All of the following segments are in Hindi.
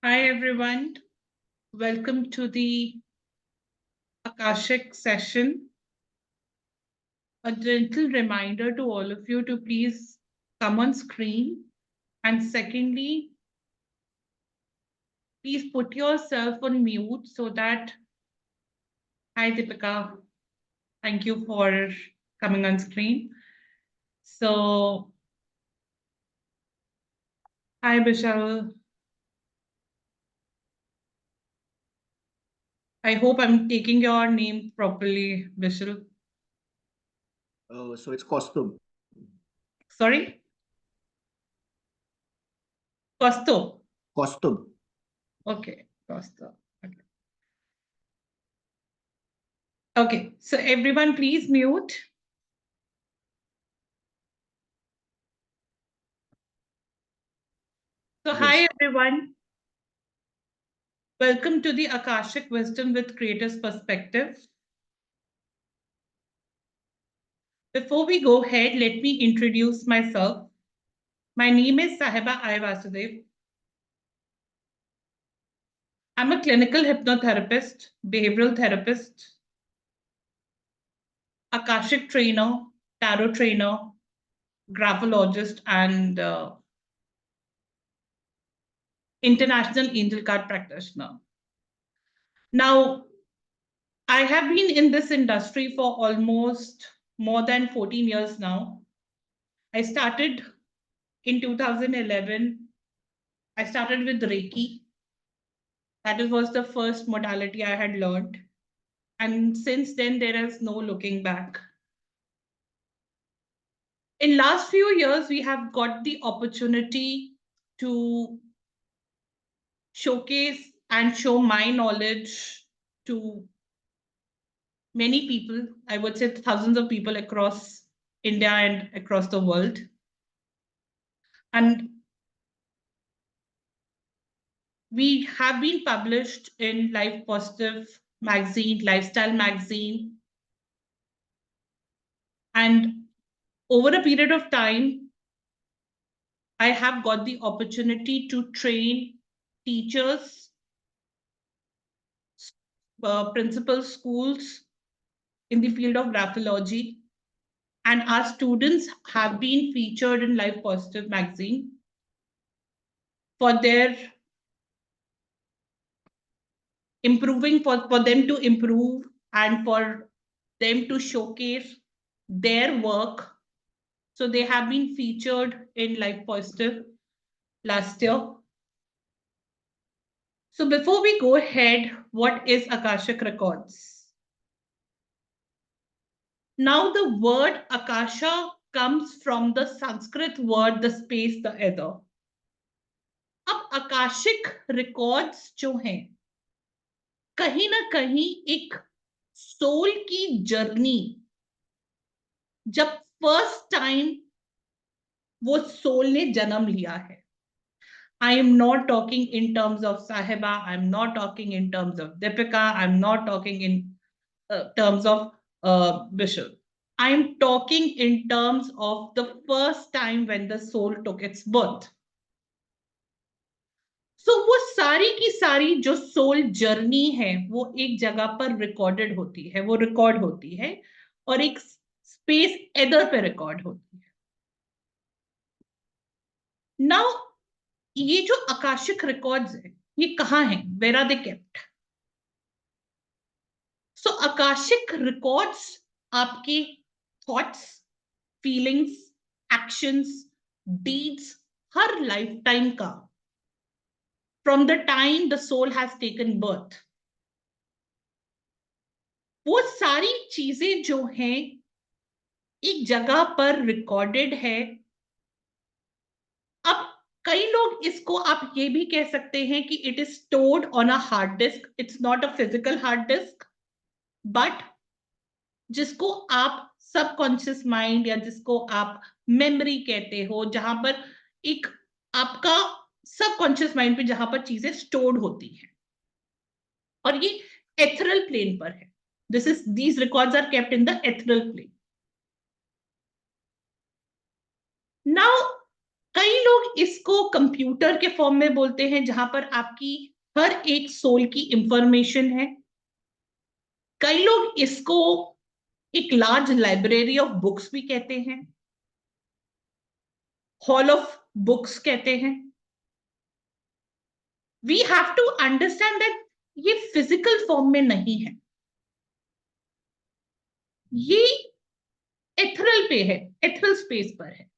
Hi everyone, welcome to the Akashic session. A gentle reminder to all of you to please come on screen. And secondly, please put yourself on mute so that, hi Deepika, thank you for coming on screen. So, hi Bishal, I hope I'm taking your name properly, Bishal. So it's costume. Sorry? Costo. Costume. Okay, Costo. Okay. Okay, so everyone please mute. So, hi Yes. everyone. Welcome to the Akashic Wisdom with Creator's Perspective. Before we go ahead, let me introduce myself. My name is Sahiba I. Vasudev. I'm a clinical hypnotherapist, behavioral therapist, Akashic trainer, tarot trainer, graphologist, and international angel card practitioner. Now, I have been in this industry for almost more than 14 years now. I started in 2011. I started with Reiki. That was the first modality I had learned. And since then, there is no looking back. In last few years, we have got the opportunity to showcase and show my knowledge to many people. I would say thousands of people across India and across the world. And we have been published in Life Positive magazine, Lifestyle magazine, and over a period of time, I have got the opportunity to train teachers, principal schools in the field of graphology, and our students have been featured in Life Positive magazine for their improving, for them to improve and for them to showcase their work. So they have been featured in Life Positive last year. So before we go ahead, what is Akashic Records? Now the word Akasha comes from the Sanskrit word the space, the ether. अब आकाशिक रिकॉर्ड्स जो हैं कहीं ना कहीं एक सोल की जर्नी जब फर्स्ट टाइम वो सोल ने जन्म लिया है. I am not talking in terms of Sahiba. I'm not talking in terms of Deepika. I'm not talking in terms of Bishop. I'm talking in terms of the first time when the soul took its birth. So वो सारी की सारी जो सोल जर्नी है वो एक जगह पर रिकॉर्डेड होती है, वो रिकॉर्ड होती है और एक स्पेस एदर पे रिकॉर्ड होती है. नाउ ये जो आकाशिक रिकॉर्ड्स है ये कहाँ हैं? Where are they kept? So akashic records आपके थॉट्स, फीलिंग्स, एक्शंस, डीड्स हर लाइफ टाइम का, from the time the soul has taken birth, वो सारी चीजें जो हैं एक जगह पर रिकॉर्डेड है. अब कई लोग इसको आप ये भी कह सकते हैं कि it is stored on a hard disk. It's not a physical hard disk, but जिसको आप सबकॉन्शियस माइंड या जिसको आप मेमोरी कहते हो, जहां पर एक आपका सबकॉन्शियस माइंड पे जहां पर चीजें स्टोर्ड होती हैं और ये एथरल प्लेन पर है. These records are kept in the ethereal plane. Now कई लोग इसको कंप्यूटर के फॉर्म में बोलते हैं, जहां पर आपकी हर एक सोल की इंफॉर्मेशन है। कई लोग इसको एक लार्ज लाइब्रेरी ऑफ बुक्स भी कहते हैं, हॉल ऑफ बुक्स कहते हैं। We have to understand that ये फिजिकल फॉर्म में नहीं है, ये एथरल पे है, एथरल स्पेस पर है,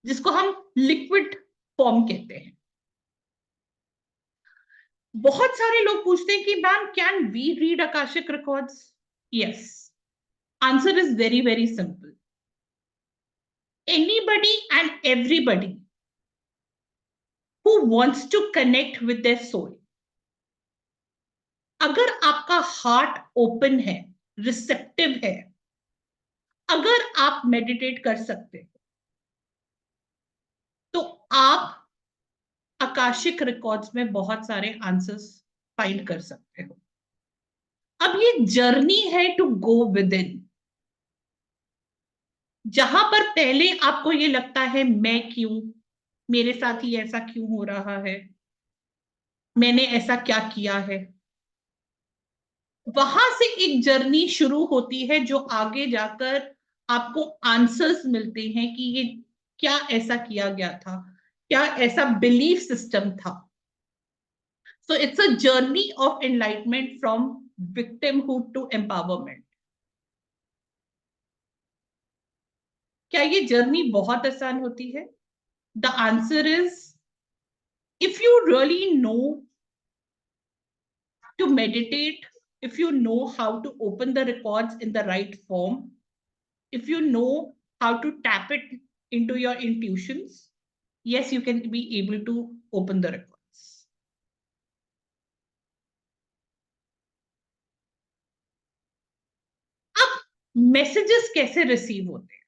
जिसको हम लिक्विड फॉर्म कहते हैं। बहुत सारे लोग पूछते हैं कि ma'am can we read akashic records? Yes, answer is very very simple. Anybody and everybody who wants to connect with their soul, अगर आपका हार्ट ओपन है, रिसेप्टिव है, अगर आप मेडिटेट कर सकते हो, तो आप आकाशिक रिकॉर्ड्स में बहुत सारे आंसर्स फाइंड कर सकते हो। अब ये जर्नी है टू गो विद इन, जहां पर पहले आपको ये लगता है मैं क्यों, मेरे साथ ही ऐसा क्यों हो रहा है, मैंने ऐसा क्या किया है, वहां से एक जर्नी शुरू होती है जो आगे जाकर आपको आंसर्स मिलते हैं कि ये क्या ऐसा किया गया था, क्या ऐसा बिलीफ सिस्टम था। So it's a journey of enlightenment from victimhood to empowerment. क्या ये जर्नी बहुत आसान होती है? The answer is, if you really know to meditate, if you know how to open the records in the right form, if you know how to tap it into your intuitions, yes, you can be able to open the records. अब मैसेजेस कैसे रिसीव होते हैं?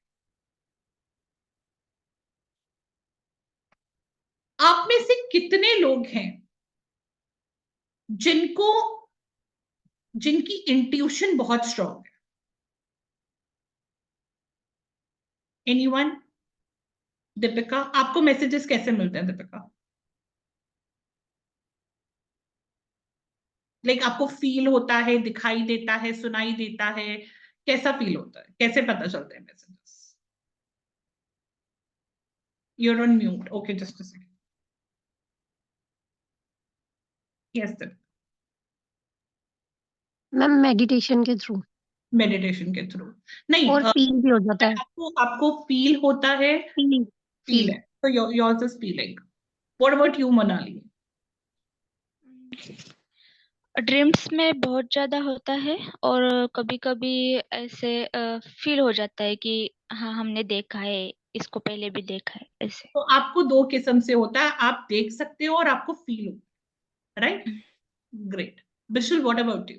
आप में से कितने लोग हैं जिनकी इंट्यूशन बहुत स्ट्रांग है? एनीवन? दीपिका, आपको मैसेजेस कैसे मिलते हैं दीपिका? लाइक आपको फील होता है, दिखाई देता है, सुनाई देता है, कैसा फील होता है, कैसे पता चलते हैं messages? You're on mute. Okay, just a second. Yes, sir. Ma'am meditation के थ्रू मेडिटेशन के थ्रू नहीं, और फील भी हो जाता है। आपको फील होता है, फील है, तो yours is feeling. What about you, Manali? Dreams में बहुत ज्यादा होता है और कभी कभी ऐसे फील हो जाता है कि हाँ हमने देखा है, इसको पहले भी देखा है ऐसे। तो आपको दो किस्म से होता है, आप देख सकते हो और आपको फील होता है, right? Great. Bishul, what about you?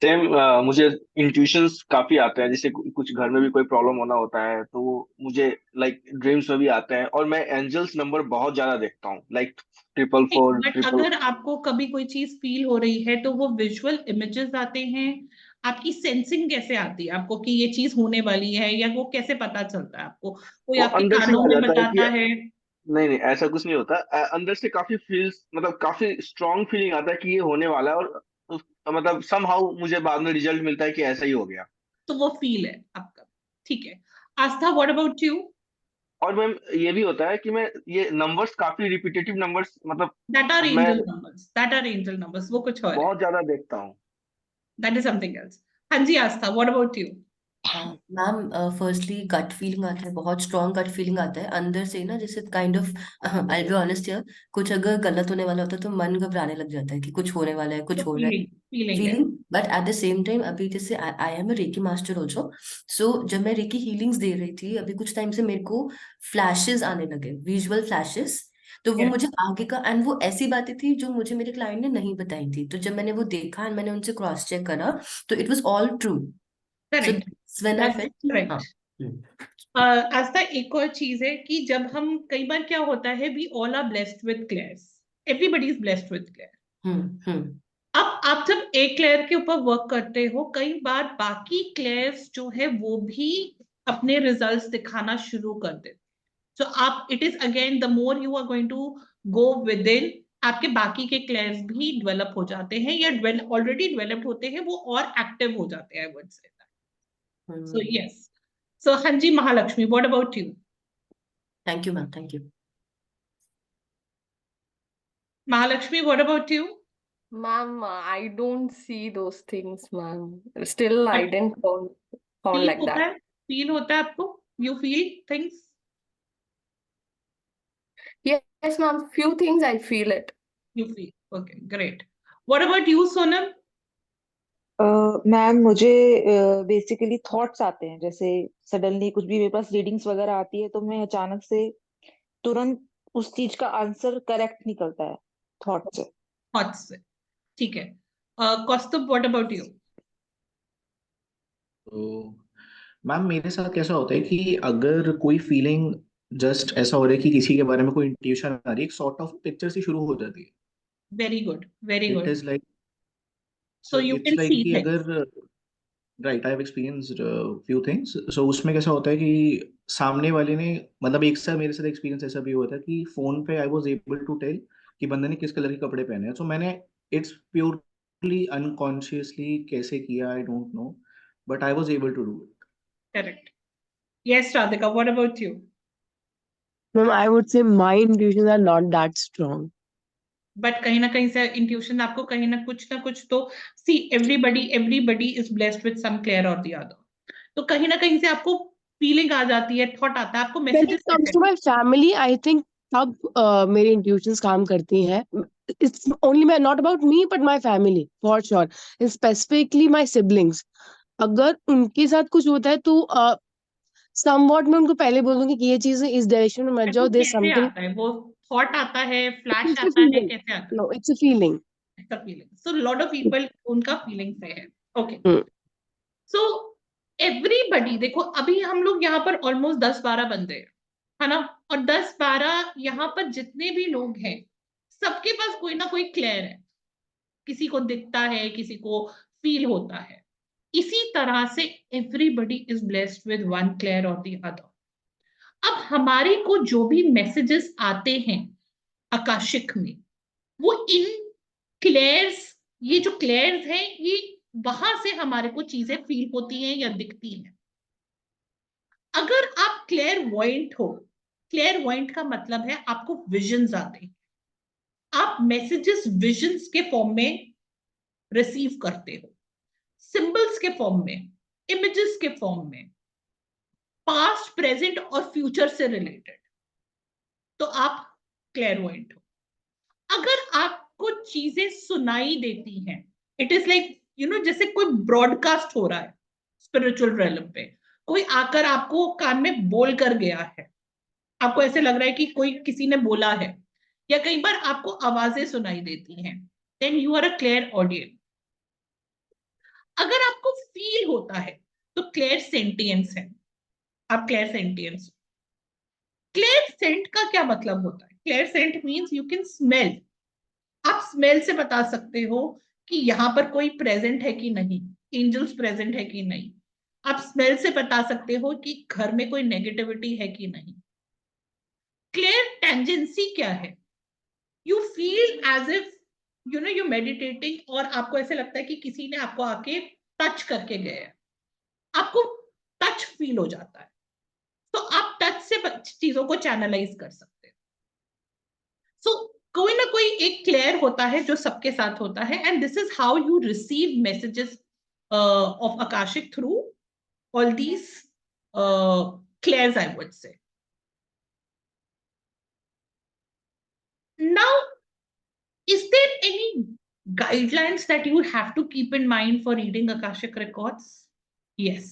Same, मुझे इंट्यूशंस काफी आते हैं। जैसे कुछ घर में भी कोई प्रॉब्लम होना होता है तो वो मुझे लाइक ड्रीम्स में भी आते हैं। और मैं एंजल्स नंबर बहुत ज्यादा देखता हूँ, लाइक 444 बट ट्रिपल। अगर आपको कभी कोई चीज फील हो रही है तो वो विजुअल इमेजेस आते हैं, आपकी सेंसिंग कैसे आती है आपको कि ये चीज होने वाली है, या वो कैसे पता चलता है आपको? कोई वो आपके अंदर से कानों आ में जाता है कि बताता है? नहीं नहीं, ऐसा कुछ नहीं होता। अंदर से काफी फील्स, मतलब काफी स्ट्रांग फीलिंग आता है कि ये होने वाला है। और मतलब समहाउ मुझे बाद में रिजल्ट मिलता है कि ऐसा ही हो गया। तो वो फील है आपका, ठीक है। Aastha, what about you? और मैम ये भी होता है कि मैं ये नंबर्स, काफी रिपीटेटिव नंबर्स, मतलब दैट आर मैं angel numbers, that are angel numbers, वो कुछ और है, बहुत ज्यादा देखता हूँ। That is something else. हाँ जी Aastha, what about you? Ma'am firstly gut feeling आता है, बहुत स्ट्रॉन्ग गट फीलिंग आता है अंदर से ना, जैसे kind of, I be honest यार, कुछ अगर गलत होने वाला होता है तो मन घबराने लग जाता है कि कुछ होने वाला है, तो कुछ हो रहा है, फीलिंग है। Feeling. But at the same time अभी जैसे I am a reiki master also, so जब मैं रेकी हीलिंग्स दे रही थी अभी कुछ टाइम से, मेरे को फ्लैशेस आने लगे, विजुअल फ्लैशेस। तो वो Yes, मुझे आगे का, एंड वो ऐसी बातें थी जो मुझे मेरे क्लाइंट ने नहीं बताई थी, तो जब मैंने वो देखा एंड मैंने उनसे क्रॉस चेक करा तो it was all true. So correct, when I that's felt कि हाँ। correct. आस्था, एक और चीज है कि जब हम, कई बार क्या होता है, we all are blessed with clairs, everybody is blessed with clair. Hmm. अब आप जब एक क्लेयर के ऊपर वर्क करते हो, कई बार बाकी क्लेयर्स जो है वो भी अपने रिजल्ट्स दिखाना शुरू कर देते हैं। So आप it is again the more you are going to go within, आपके बाकी के क्लेयर्स भी डेवलप हो जाते हैं या ऑलरेडी डेवलप्ड होते हैं, वो और एक्टिव हो जाते हैं, I would say that. So yes. So Hanji Mahalakshmi, what about you? Thank you, ma'am. Thank you. Mahalakshmi, what about you? Ma'am, I don't see those things, ma'am. Still, I But didn't found feel like होता that. है, feel होता है आपको? You feel things? Yes, ma'am. Few things I feel it. You feel. Okay, great. What about you, Sonam? Ma'am मुझे बेसिकली थॉट्स आते हैं, जैसे सडनली कुछ भी मेरे पास रीडिंग्स वगैरह आती है तो मैं अचानक से तुरंत उस चीज का आंसर करेक्ट निकलता है थॉट से। Thoughts से, ठीक है. Kaustubh, what about you? तो मैम मेरे साथ कैसा होता है कि अगर कोई फीलिंग जस्ट ऐसा हो रहा है कि किसी के बारे में कोई इंट्यूशन आ रही है, एक सॉर्ट ऑफ पिक्चर से शुरू हो जाती है. Very good, very it good. Is like So you it's can like see कि things. अगर right I have experienced few things. So उसमें कैसा होता है कि सामने वाले ने मतलब एक साथ मेरे साथ एक्सपीरियंस ऐसा भी हुआ था कि फोन पे I was able to tell कि बंदे ने किस कलर के कपड़े पहने हैं. सो मैंने इट्स प्योरली अनकॉन्शियसली कैसे किया I don't know, but I was able to do it. Correct. Yes, Radhika, what about you? Ma'am, I would say my intuitions are not that strong. But कहीं ना कहीं से intuition आपको कहीं ना कुछ तो see everybody is blessed with some clair or the other. तो कहीं ना कहीं से आपको feeling आ जाती है, thought आता है, आपको When it messages comes to my family, I think तब मेरी intuitions काम करती हैं. It's only not about me, but my family for sure. And specifically my siblings. अगर उनके साथ कुछ होता है तो somewhat मैं उनको पहले बोल दूंगी कि ये चीज इस डायरेक्शन में मत जाओ. वो There's कैसे something. आता है, वो thought आता है, flash It's a आता है, feeling. कैसे आता है? No, it's a feeling. It's a feeling. So lot of people उनका feeling से है. Okay. So everybody, देखो अभी हम लोग यहाँ पर almost 10-12 बंदे हैं, है ना? और 10-12 यहाँ पर जितने भी लोग हैं, सबके पास कोई ना कोई क्लेयर है. किसी को दिखता है, किसी को फील होता है. इसी तरह से everybody is blessed with one clair or the other. अब हमारे को जो भी मैसेजेस आते हैं आकाशिक में, वो इन क्लेयर्स, ये जो क्लेयर्स हैं, ये वहां से हमारे को चीजें फील होती हैं या दिखती हैं. अगर आप क्लेयरवॉयंट हो, क्लेयरवॉयंट का मतलब है आपको विजन्स आते हैं, आप मैसेजेस विजन्स के फॉर्म में रिसीव करते हो, सिंबल्स के फॉर्म में, इमेजेस के फॉर्म में, पास्ट, प्रेजेंट और फ्यूचर से रिलेटेड, तो आप क्लेयरवॉयंट हो. अगर आपको चीजें सुनाई देती हैं, इट इज लाइक जैसे कोई ब्रॉडकास्ट हो रहा है स्पिरिचुअल रेलम पे, कोई आकर आपको कान में बोल कर गया है, आपको ऐसे लग रहा है कि कोई किसी ने बोला है, या कई बार आपको आवाजें सुनाई देती हैं, then you are a clear audience. अगर आपको फील होता है तो क्लियर सेंटियंस है, आप क्लियर सेंटियंस. क्लियर सेंट का क्या मतलब होता है? Clear scent means you can smell. आप स्मेल से बता सकते हो कि यहाँ पर कोई प्रेजेंट है कि नहीं, एंजल्स प्रेजेंट है कि नहीं. आप स्मेल से बता सकते हो कि घर में कोई नेगेटिविटी है कि नहीं. क्लियर टेंजेंसी क्या है? You feel as if you meditating, और आपको ऐसे लगता है कि किसी ने आपको आके टच करके गया है, आपको टच फील हो जाता है, तो आप टच से चीजों को चैनलाइज कर सकते हो. सो कोई ना कोई एक क्लियर होता है जो सबके साथ होता है, and this is how you receive messages of Akashic through all these clears, I would say. Now, is there any guidelines that you have to keep in mind for reading Akashic records? Yes.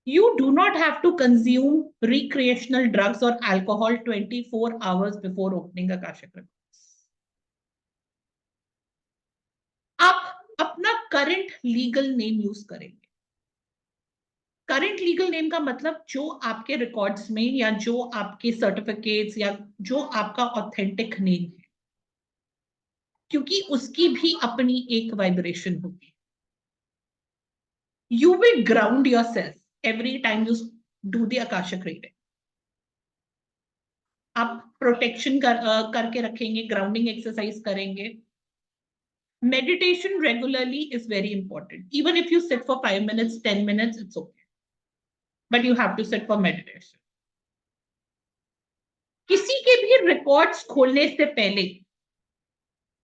You do not have to consume recreational drugs or alcohol 24 hours before opening Akashic records. आप अपना करंट लीगल नेम यूज करेंगे. करंट लीगल नेम का मतलब जो आपके रिकॉर्ड्स में, या जो आपके सर्टिफिकेट्स, या जो आपका ऑथेंटिक नेम है, क्योंकि उसकी भी अपनी एक वाइब्रेशन होगी. You will ground yourself every time you do the Akashic reading. आप प्रोटेक्शन करके रखेंगे, ग्राउंडिंग एक्सरसाइज करेंगे. Meditation regularly is very important. Even if you sit for 5 minutes, 10 minutes, it's okay. But you have to sit for meditation. किसी के भी रिकॉर्ड्स खोलने से पहले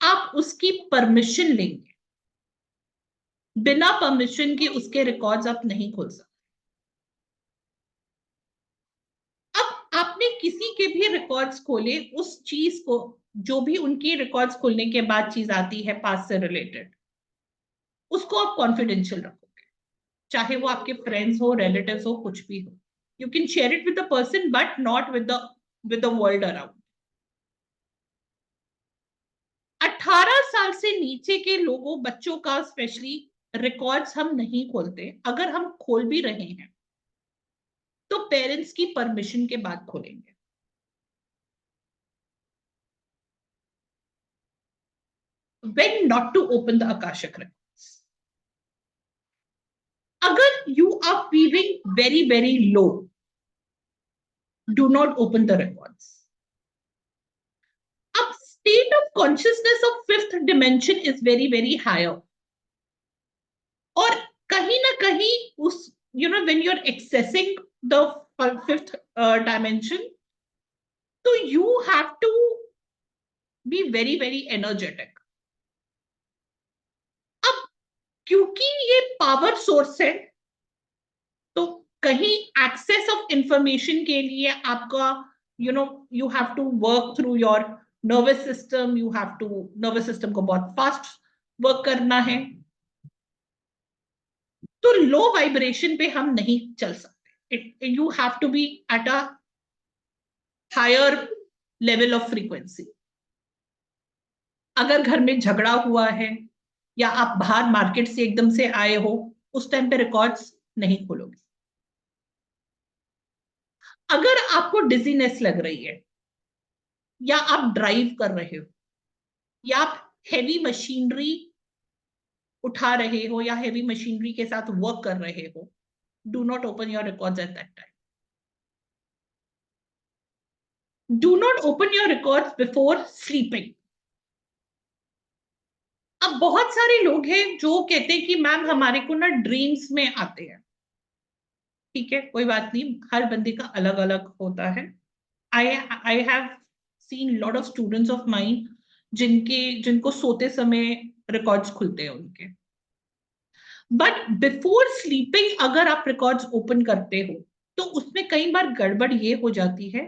आप उसकी परमिशन लेंगे. बिना परमिशन के उसके रिकॉर्ड्स आप नहीं खोल सकते. अब आपने किसी के भी रिकॉर्ड्स खोले, उस चीज को, जो भी उनकी रिकॉर्ड्स खोलने के बाद चीज आती है पास्ट से रिलेटेड, उसको आप कॉन्फिडेंशियल रखोगे. चाहे वो आपके फ्रेंड्स हो, रिलेटिव्स हो, कुछ भी हो. You can share it with the person, but not with the world around. 18 साल से नीचे के लोगों, बच्चों का स्पेशली, रिकॉर्ड्स हम नहीं खोलते. अगर हम खोल भी रहे हैं तो पेरेंट्स की परमिशन के बाद खोलेंगे. When not to open the Akashic records. अगर you are feeling very very low, do not open the records. अब state of consciousness of fifth dimension is very very higher. और कहीं ना कहीं उस, when you're accessing the fifth dimension, so you have to be very very energetic. अब क्योंकि ये पावर सोर्स है, तो कहीं एक्सेस ऑफ इंफॉर्मेशन के लिए आपका, you have to work through your nervous system. nervous system को बहुत फास्ट वर्क करना है. तो लो वाइब्रेशन पे हम नहीं चल सकते. You have to be at a higher level of frequency. अगर घर में झगड़ा हुआ है या आप बाहर मार्केट से एकदम से आए हो, उस टाइम पे रिकॉर्ड्स नहीं खोलोगे. अगर आपको डिजीनेस लग रही है, या आप ड्राइव कर रहे हो, या आप हेवी मशीनरी उठा रहे हो, या हेवी मशीनरी के साथ वर्क कर रहे हो, do not open your records at that time. Do not open your records before sleeping. अब बहुत सारे लोग हैं जो कहते हैं कि मैम हमारे को ना ड्रीम्स में आते हैं. ठीक है, कोई बात नहीं, हर बंदे का अलग अलग होता है. I have seen lot of students of mine जिनको सोते समय रिकॉर्ड्स खुलते हैं उनके. बट बिफोर स्लीपिंग अगर आप रिकॉर्ड्स ओपन करते हो, तो उसमें कई बार गड़बड़ ये हो जाती है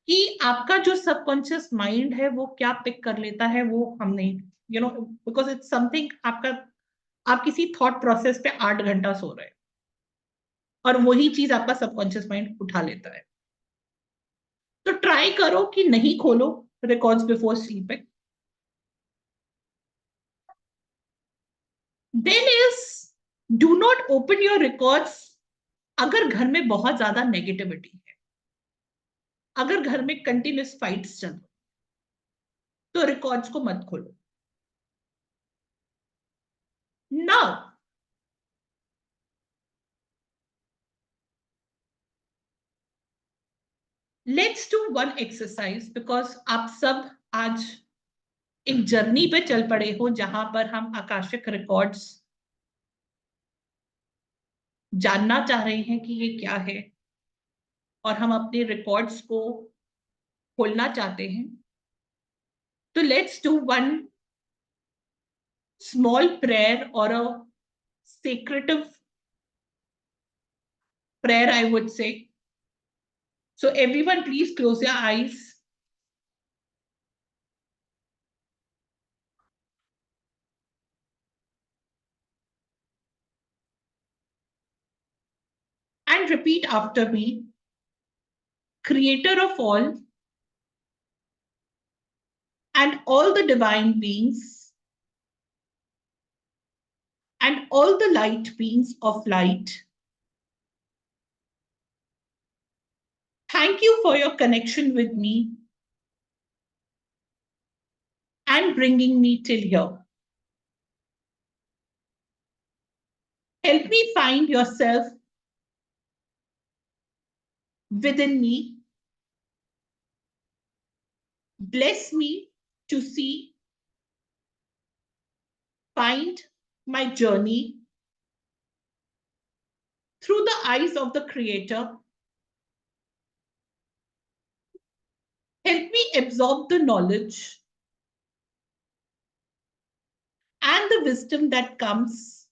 कि आपका जो सबकॉन्शियस माइंड है वो क्या पिक कर लेता है, वो हम नहीं, बिकॉज इट्स समथिंग आप किसी थॉट प्रोसेस पे 8 घंटा सो रहे हैं और वही चीज आपका सबकॉन्शियस माइंड उठा लेता है. तो ट्राई करो कि नहीं खोलो records before sleeping. Then is do not open your records अगर घर में बहुत ज्यादा नेगेटिविटी है, अगर घर में कंटिन्यूस फाइट्स चल रहे, तो रिकॉर्ड्स को मत खोलो. Now let's do one exercise, because आप सब आज एक जर्नी पे चल पड़े हो जहां पर हम आकाशिक रिकॉर्ड्स जानना चाह रहे हैं कि ये क्या है, और हम अपने रिकॉर्ड्स को खोलना चाहते हैं. तो let's do one small prayer और अ secretive prayer, I would say. So everyone please close your eyes. And repeat after me. Creator of all and all the divine beings and all the light beings of light, thank you for your connection with me and bringing me till here. Help me find yourself within me Bless me to see, find my journey through the eyes of the Creator. Help me absorb the knowledge and the wisdom that comes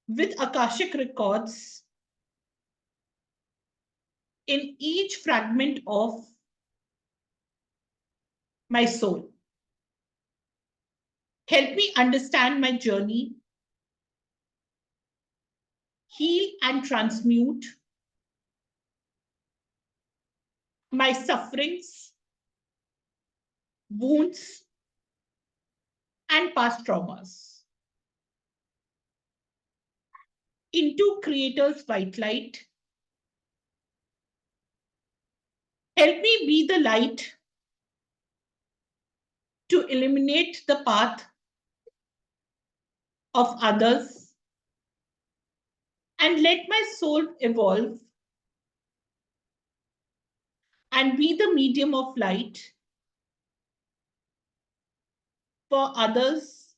with Akashic records in each fragment of my soul. Help me understand my journey, heal and transmute my sufferings, wounds, and past traumas into Creator's white light. Help me be the light to illuminate the path of others, and let my soul evolve and be the medium of light for others,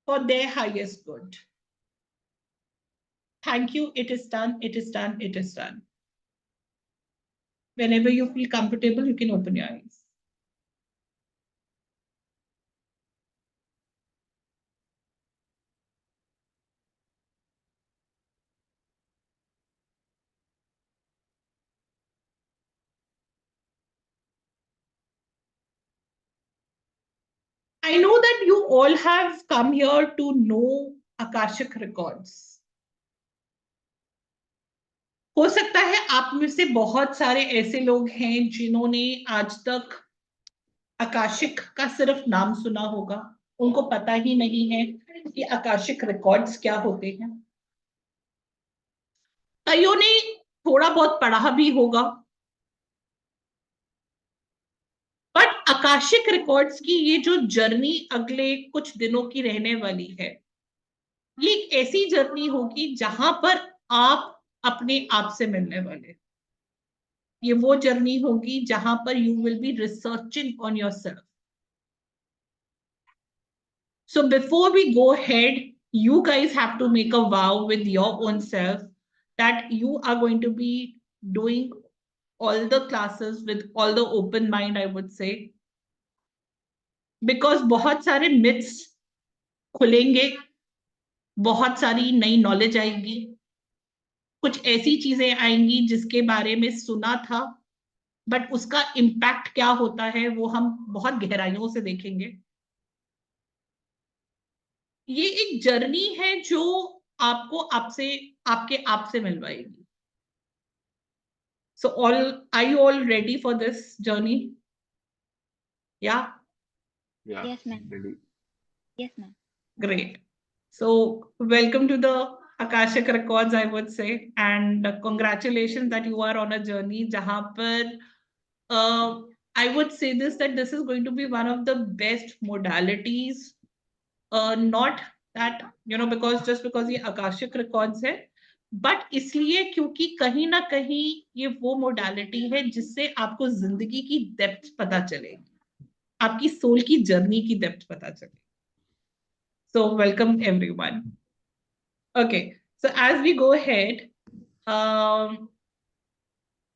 for their highest good. Thank you. It is done. It is done. It is done. Whenever you feel comfortable, you can open your eyes. I know that you all have come here to know Akashic records. हो सकता है आप में से बहुत सारे ऐसे लोग हैं जिन्होंने आज तक आकाशिक का सिर्फ नाम सुना होगा, उनको पता ही नहीं है कि आकाशिक रिकॉर्ड्स क्या होते हैं। कईयों ने थोड़ा बहुत पढ़ा भी होगा, बट आकाशिक रिकॉर्ड्स की ये जो जर्नी अगले कुछ दिनों की रहने वाली है, ये एक ऐसी जर्नी होगी जहां पर आप अपने आप से मिलने वाले। ये वो जर्नी होगी जहां पर you will be researching on yourself. So before we go ahead, you guys have to make a vow with your own self that you are going to be doing all the classes with all the open mind, I would say, because बहुत सारे myths खुलेंगे, बहुत सारी नई नॉलेज आएगी, कुछ ऐसी चीजें आएंगी जिसके बारे में सुना था, बट उसका इम्पैक्ट क्या होता है वो हम बहुत गहराइयों से देखेंगे। ये एक जर्नी है जो आपको आपके आप से मिलवाएगी। So are you all ready for this journey? Yeah? Yeah. Yes, ma'am. Ready. Yes, ma'am. Great. So welcome to the Akashic Records, I would say, and congratulations that you are on a journey jahan par I would say that this is going to be one of the best modalities, not that because ये Akashic Records है, बट इसलिए क्योंकि कहीं ना कहीं ये वो मोडालिटी है जिससे आपको जिंदगी की डेप्थ पता चलेगी, आपकी सोल की जर्नी की डेप्थ पता चलेगी। So welcome everyone. Okay, so as we go ahead,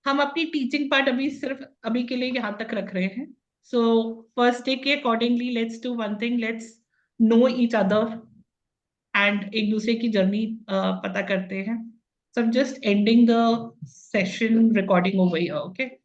हम अपनी टीचिंग पार्ट अभी के लिए यहाँ तक रख रहे हैं। So first day के accordingly, let's do one thing, let's know each other and एक दूसरे की जर्नी पता करते हैं। So I'm just ending the session recording over here, okay?